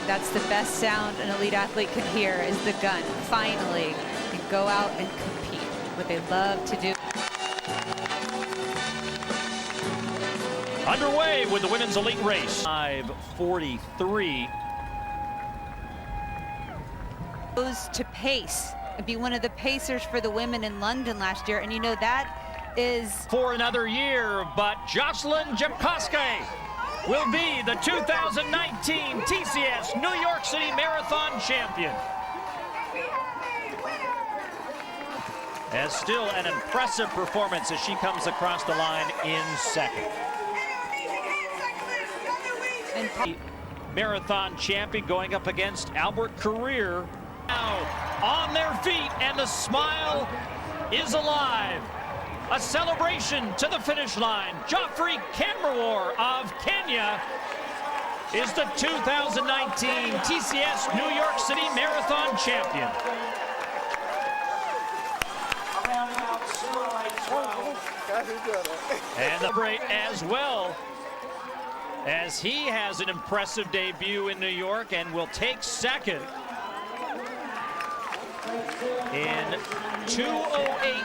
That's the best sound an elite athlete can hear, is the gun. Finally, can go out and compete, what they love to do. Underway with the women's elite race. 5:43. Goes to pace and be one of the pacers for the women in London last year, and you know that is For another year, but Jocelyn Jepkoski will be the 2019 TCS New York City Marathon champion. As still an impressive performance as she comes across the line in second. and Marathon champion going up against Albert Career. Now on their feet, and the smile is alive. A celebration to the finish line. Geoffrey Kamworor of Kenya is the 2019 TCS New York City Marathon champion. And celebrate as well, as he has an impressive debut in New York and will take second in 2:08.